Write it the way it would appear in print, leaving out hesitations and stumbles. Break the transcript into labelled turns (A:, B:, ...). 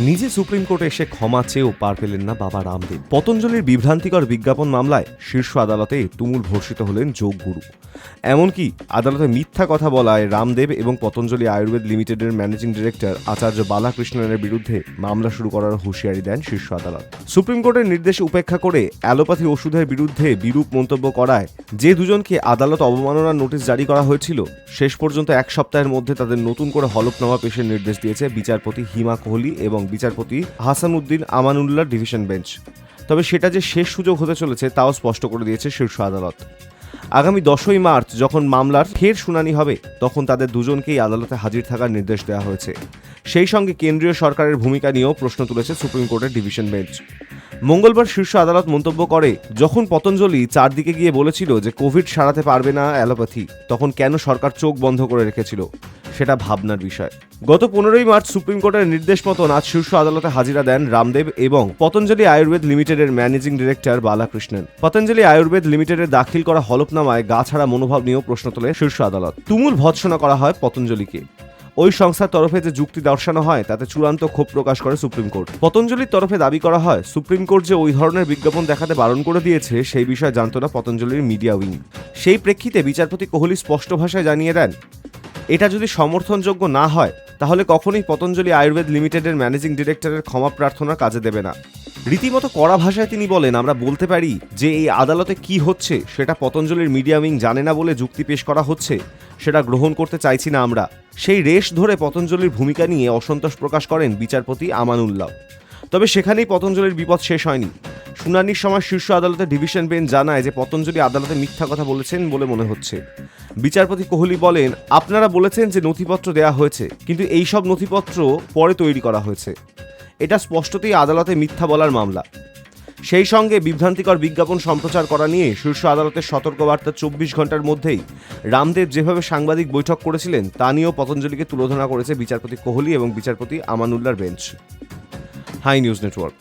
A: নিজে সুপ্রিম কোর্টে এসে ক্ষমা চেয়েও পার পেলেন না বাবা রামদেব। পতঞ্জলির বিভ্রান্তিকর বিজ্ঞাপন মামলায় শীর্ষ আদালতে তুমুল ধর্ষিত হলেন যোগগুরু। এমনকি আদালতে মিথ্যা কথা বলায় রামদেব এবং পতঞ্জলি আয়ুর্বেদ লিমিটেডের ম্যানেজিং ডিরেক্টর আচার্য বালাকৃষ্ণনের বিরুদ্ধে মামলা শুরু করার হুঁশিয়ারি দেন শীর্ষ আদালত। সুপ্রিম কোর্টের নির্দেশ উপেক্ষা করে অ্যালোপ্যাথি ওষুধের বিরুদ্ধে বিরূপ মন্তব্য করায় যে দুজনকে আদালত অবমাননার নোটিশ জারি করা হয়েছিল, শেষ পর্যন্ত এক সপ্তাহের মধ্যে তাদের নতুন করে হলফনামা পেশের নির্দেশ দিয়েছে বিচারপতি হিমা কোহলি এবং বিচারপতি হাসানুদ্দিন আমানুল্লাহর ডিভিশন বেঞ্চ। তবে সেটা যে শেষ সুযোগ হতে চলেছে তাও স্পষ্ট করে দিয়েছে শীর্ষ আদালত। আগামী 10ই মার্চ যখন মামলার ফের শুনানি হবে, তখন তাদের দুজনকেই আদালতে হাজির থাকার নির্দেশ দেওয়া হয়েছে। সেই সঙ্গে কেন্দ্রীয় সরকারের ভূমিকা নিয়েও প্রশ্ন তুলেছে সুপ্রিম কোর্টের ডিভিশন বেঞ্চ। মঙ্গলবার শীর্ষ আদালত মন্তব্য করে, যখন পতঞ্জলি চারদিকে গিয়ে বলেছিল যে কোভিড সারাতে পারবে না অ্যালোপ্যাথি, তখন কেন সরকার চোখ বন্ধ করে রেখেছিল সেটা ভাবনার বিষয়। গত 15ই মার্চ সুপ্রিম কোর্টের নির্দেশ মতন আজ শীর্ষ আদালতে হাজিরা দেন রামদেব এবং পতঞ্জলি আয়ুর্বেদ লিমিটেডের ম্যানেজিং ডিরেক্টর বালাকৃষ্ণন। পতঞ্জলি আয়ুর্বেদ লিমিটেডের দাখিল করা হলফনামায় গা ছাড়া মনোভাব নিয়েও প্রশ্ন তোলে শীর্ষ আদালত। তুমুল ভৎসনা করা হয় পতঞ্জলিকে। ওই সংস্থার তরফে যে যুক্তি দর্শানো হয় তাতে চূড়ান্ত ক্ষোভ প্রকাশ করে সুপ্রিম কোর্ট। পতঞ্জলির তরফে দাবি করা হয়, সুপ্রিম কোর্ট যে ওই ধরনের বিজ্ঞাপন দেখাতে বারণ করে দিয়েছে সেই বিষয়ে জানত না পতঞ্জলির মিডিয়া উইং। সেই প্রেক্ষিতে বিচারপতি কোহলি স্পষ্ট ভাষায় জানিয়ে দেন, এটা যদি সমর্থনযোগ্য না হয় তাহলে কখনোই পতঞ্জলি আয়ুর্বেদ লিমিটেডের ম্যানেজিং ডিরেক্টরের ক্ষমা প্রার্থনা কাজে দেবে না। রীতিমতো কড়া ভাষায় তিনি বলেন, আমরা বলতে পারি যে এই আদালতে কি হচ্ছে সেটা পতঞ্জলির মিডিয়া উইং জানে না বলে যুক্তি পেশ করা হচ্ছে, সেটা গ্রহণ করতে চাইছি না আমরা। সেই রেশ ধরে পতঞ্জলির ভূমিকা নিয়ে অসন্তোষ প্রকাশ করেন বিচারপতি আমানুল্লাহ। তবে সেখানেই পতঞ্জলির বিপদ শেষ হয়নি। শুনানির সময় শীর্ষ আদালতের ডিভিশন বেঞ্চ জানায় যে পতঞ্জলি আদালতে মিথ্যা কথা বলেছেন বলে মনে হচ্ছে। বিচারপতি কোহলি বলেন, আপনারা বলেছেন যে নথিপত্র দেয়া হয়েছে, কিন্তু এই সব নথিপত্র পরে তৈরি করা হয়েছে। এটা স্পষ্টতই আদালতে মিথ্যা বলার মামলা। সেই সঙ্গে বিভ্রান্তিকর বিজ্ঞাপন সম্প্রচার করা নিয়ে শীর্ষ আদালতের সতর্কবার্তা 24 ঘন্টার মধ্যেই রামদেব যেভাবে সাংবাদিক বৈঠক করেছিলেন তা নিয়েও পতঞ্জলিকে তুলোধনা করেছে বিচারপতি কোহলি এবং বিচারপতি আমানুল্লাহর বেঞ্চ। High news network.